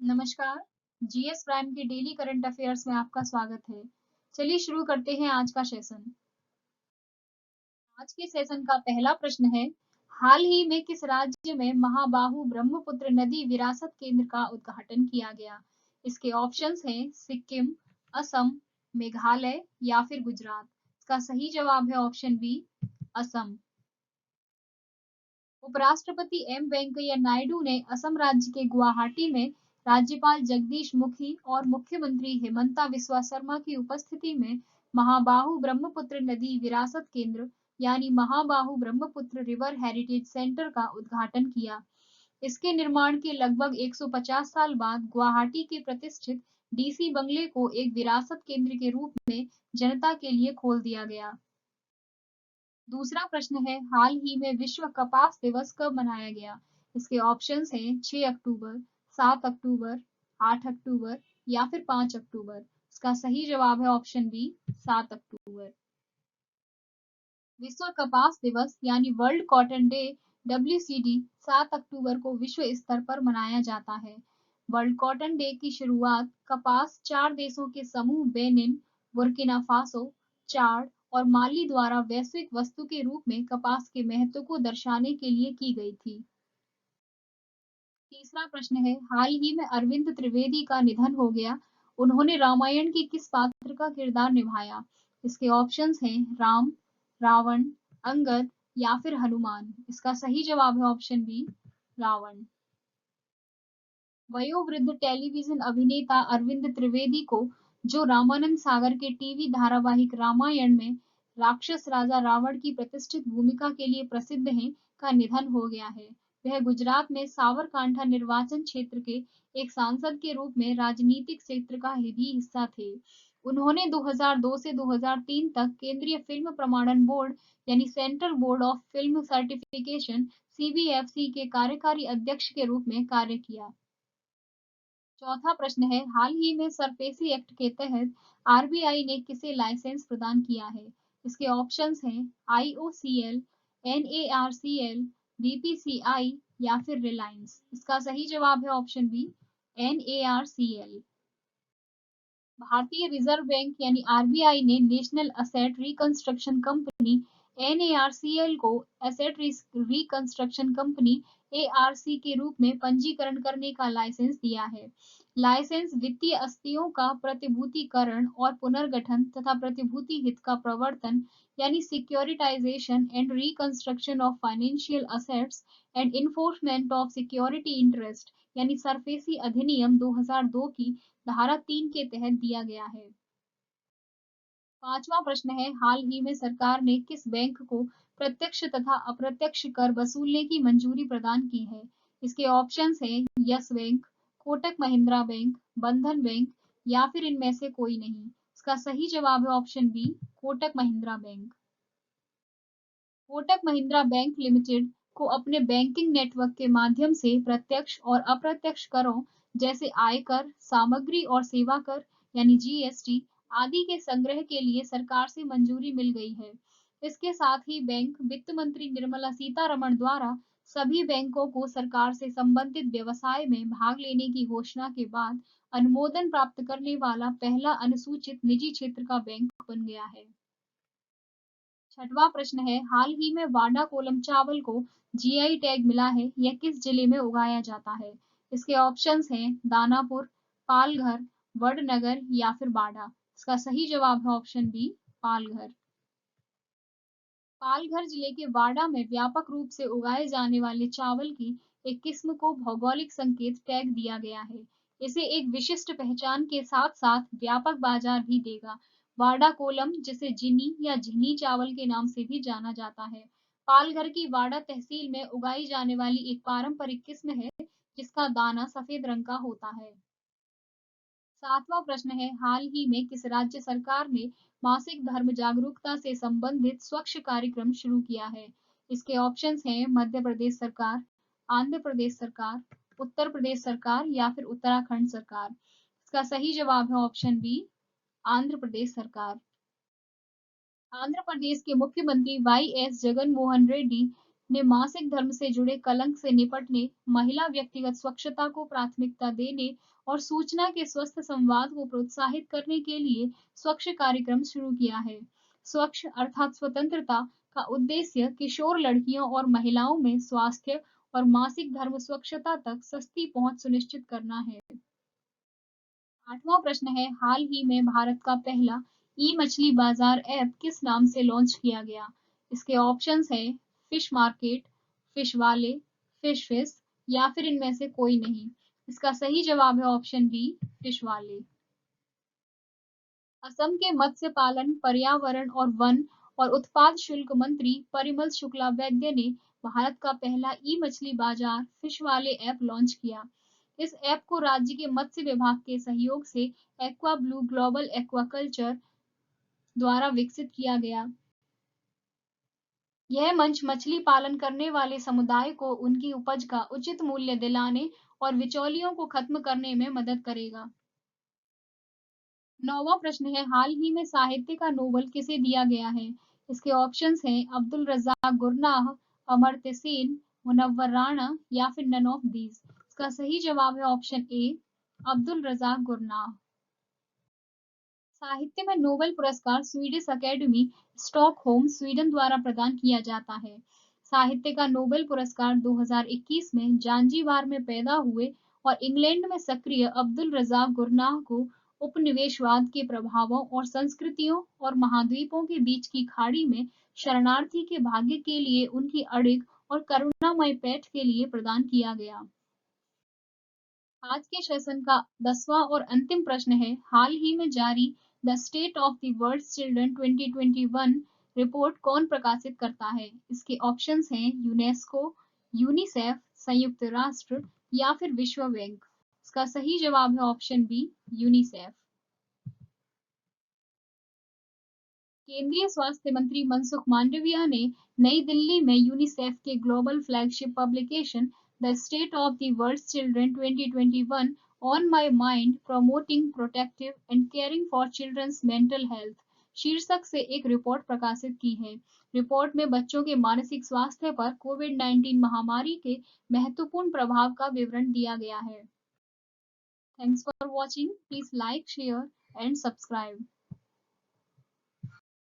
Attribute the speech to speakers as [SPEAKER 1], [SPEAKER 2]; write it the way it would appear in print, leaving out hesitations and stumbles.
[SPEAKER 1] नमस्कार। GS prime के daily current affairs में आपका स्वागत है। चलिए शुरू करते हैं आज का सेशन। आज के सेशन का पहला प्रश्न है, हाल ही में किस राज्य में महाबाहु ब्रह्मपुत्र नदी विरासत केंद्र का उद्घाटन किया गया? इसके ऑप्शंस हैं सिक्किम, असम, मेघालय या फिर गुजरात। इसका सही जवाब है ऑप्शन बी, असम। उपराष्ट्रपति एम वेंकैया नायडू ने असम राज्य के गुवाहाटी में राज्यपाल जगदीश मुखी और मुख्यमंत्री हेमंता बिस्वा शर्मा की उपस्थिति में महाबाहु ब्रह्मपुत्र नदी विरासत केंद्र यानी महाबाहु ब्रह्मपुत्र रिवर हेरिटेज सेंटर का उद्घाटन किया। इसके निर्माण के लगभग 150 साल बाद गुवाहाटी के प्रतिष्ठित डीसी बंगले को एक विरासत केंद्र के रूप में जनता के लिए खोल दिया गया। दूसरा प्रश्न है, हाल ही में विश्व कपास दिवस कब मनाया गया? इसके ऑप्शंस हैं 6 अक्टूबर, 7 अक्टूबर, 8 अक्टूबर या फिर 5 अक्टूबर। इसका सही जवाब है ऑप्शन बी, 7 अक्टूबर। विश्व कपास दिवस यानी वर्ल्ड कॉटन डे WCD 7 अक्टूबर को विश्व स्तर पर मनाया जाता है। वर्ल्ड कॉटन डे की शुरुआत कपास 4 देशों के समूह बेनिन, बुर्किना फासो, चाड और माली द्वारा वैश्विक वस्तु के रूप में कपास के महत्व को दर्शाने के लिए की गई थी। तीसरा प्रश्न है, हाल ही में अरविंद त्रिवेदी का निधन हो गया। उन्होंने रामायण के किस पात्र का किरदार निभाया? इसके ऑप्शंस हैं राम, रावण, अंगद या फिर हनुमान। इसका सही जवाब है ऑप्शन बी, रावण। वयोवृद्ध टेलीविजन अभिनेता अरविंद त्रिवेदी को, जो रामानंद सागर के टीवी धारावाहिक रामायण में राक्षस राजा रावण की प्रतिष्ठित भूमिका के लिए प्रसिद्ध हैं, का निधन हो गया है। वह गुजरात में सावरकांठा निर्वाचन क्षेत्र के एक सांसद के रूप में राजनीतिक क्षेत्र का भी हिस्सा थे। उन्होंने 2002 से 2003 तक केंद्रीय फिल्म प्रमाणन बोर्ड यानी central board of film certification CBFC के कार्यकारी अध्यक्ष के रूप में कार्य किया। चौथा प्रश्न है, हाल ही में सरफेसी एक्ट के तहत आरबीआई ने किसे लाइसेंस प्रदान किया है? इसके ऑप्शंस हैं IOCL, NARCL, BPCI या फिर रिलायंस। इसका सही जवाब है ऑप्शन बी, NARCL। भारतीय रिजर्व बैंक यानी आरबीआई ने national asset reconstruction company NARCL को एसेट रिकंस्ट्रक्शन कंपनी ARC के रूप में पंजीकरण करने का लाइसेंस दिया है। लाइसेंस वित्तीय अस्तियों का प्रतिभूतिकरण और पुनर्गठन तथा प्रतिभूति हित का प्रवर्तन यानी securitisation and reconstruction of financial assets and enforcement of security interest यानी सरफेसी अधिनियम 2002 की धारा 3 के तहत दिया गया है। पांचवा प्रश्न है, हाल ही में सरकार ने किस बैंक को प्रत्यक्ष तथा अप्रत्यक्ष कर वसूलने की मंजूरी प्रदान की है? इसके ऑप्शंस हैं yes bank, Kotak Mahindra bank, बंधन बैंक या फिर इनमें से कोई नहीं। इसका सही जवाब है option B, Kotak Mahindra bank. Kotak Mahindra bank limited को अपने बैंकिंग नेटवर्क के माध्यम से प्रत्यक्ष और अप्रत्यक्ष करों जैसे आयकर, सामग्री और सेवा कर यानी GST आदि के संग्रह के लिए सरकार से मंजूरी मिल गई है। इसके साथ ही बैंक वित्त मंत्री निर्मला सीतारमण द्वारा सभी बैंकों को सरकार से संबंधित व्यवसाय में भाग लेने की घोषणा के बाद अनुमोदन प्राप्त करने वाला पहला अनुसूचित निजी क्षेत्र का बैंक बन गया है। छठवां प्रश्न है, हाल ही में वाडा कोलम चावल को GI टैग मिला है, यह किस जिले में उगाया जाता है? इसके ऑप्शंस हैं दानापुर, पालघर, वडनगर या फिर बाड़ा। इसका सही जवाब है ऑप्शन बी, पालघर। पालघर जिले के वाडा में व्यापक रूप से उगाए जाने वाले चावल की एक किस्म को भौगोलिक संकेत टैग दिया गया है। इसे एक विशिष्ट पहचान के साथ साथ व्यापक बाजार भी देगा। वाडा कोलम, जिसे जिनी या झिनी चावल के नाम से भी जाना जाता है, पालघर की वाडा तहसील में उगाई जाने वाली एक पारंपरिक किस्म है जिसका दाना सफेद रंग का होता है। सातवां प्रश्न है, हाल ही में किस राज्य सरकार ने मासिक धर्म जागरूकता से संबंधित स्वच्छ कार्यक्रम शुरू किया है? इसके ऑप्शंस हैं मध्य प्रदेश सरकार, आंध्र प्रदेश सरकार, उत्तर प्रदेश सरकार या फिर उत्तराखंड सरकार। इसका सही जवाब है ऑप्शन बी, आंध्र प्रदेश सरकार। आंध्र प्रदेश के मुख्यमंत्री YS जगन मोहन रेड्डी ने मासिक धर्म से जुड़े कलंक से निपटने, महिला व्यक्तिगत स्वच्छता को प्राथमिकता देने और सूचना के स्वस्थ संवाद को प्रोत्साहित करने के लिए स्वच्छ कार्यक्रम शुरू किया है। स्वच्छ अर्थात स्वतंत्रता का उद्देश्य किशोर लड़कियों और महिलाओं में स्वास्थ्य और मासिक धर्म स्वच्छता तक सस्ती पहुंच सुनिश्चित करना है। 8वां प्रश्न है, हाल ही में भारत का पहला ई-मछली बाजार ऐप किस नाम से लॉन्च किया गया? इसके ऑप्शंस हैं फिश मार्केट, फिश वाले, फिश या फिर इनमें से कोई नहीं। इसका सही जवाब है ऑप्शन बी, फिश वाले। असम के मत्स्य पालन, पर्यावरण और वन और उत्पाद शुल्क मंत्री परिमल शुक्ला वैद्य ने भारत का पहला ई-मछली बाजार फिश वाले ऐप लॉन्च किया। इस ऐप को राज्य के मत्स्य विभाग के सहयोग से एक्वा ब्लू ग्लोबल एक्वाकल्चर द्वारा विकसित किया गया। यह मंच मछली पालन करने वाले समुदाय को उनकी उपज का उचित मूल्य दिलाने और बिचौलियों को खत्म करने में मदद करेगा। 9वां प्रश्न है, हाल ही में साहित्य का नोबेल किसे दिया गया है? इसके ऑप्शंस हैं अब्दुल रज़ाक गुरनाह, अमर्त्य सेन, मुनव्वर राणा या फिर नन ऑफ दीज। इसका सही जवाब है option A, Abdul Razzaq Gurnah. साहित्य में नोबेल पुरस्कार स्वीडिश अकेडमी, स्टॉकहोम, स्वीडन द्वारा प्रदान किया जाता है। साहित्य का नोबेल पुरस्कार 2021 में जांजीबार में पैदा हुए और इंग्लैंड में सक्रिय अब्दुल रज़ाक गुरनाह को उपनिवेशवाद के प्रभावों और संस्कृतियों और महाद्वीपों के बीच की खाड़ी में शरणार्थी के भाग्य के लिए उनकी अड़िग और करुणामय पैठ के लिए प्रदान किया गया। आज के सेशन का 10वां और अंतिम प्रश्न है, हाल ही में जारी the state of the world's children 2021 report कौन प्रकाशित करता है? इसके ऑप्शंस हैं यूनेस्को, यूनिसेफ, संयुक्त राष्ट्र या फिर विश्व बैंक। इसका सही जवाब है ऑप्शन बी, यूनिसेफ। केंद्रीय स्वास्थ्य मंत्री मनसुख मांडविया ने नई दिल्ली में यूनिसेफ के global flagship publication the state of the world's children 2021 on my mind promoting protective and caring for childrens mental health शीर्षक से एक रिपोर्ट प्रकाशित की है। रिपोर्ट में बच्चों के मानसिक स्वास्थ्य पर कोविड-19 महामारी के महत्वपूर्ण प्रभाव का विवरण दिया गया है। Thanks for watching. Please like, share and subscribe.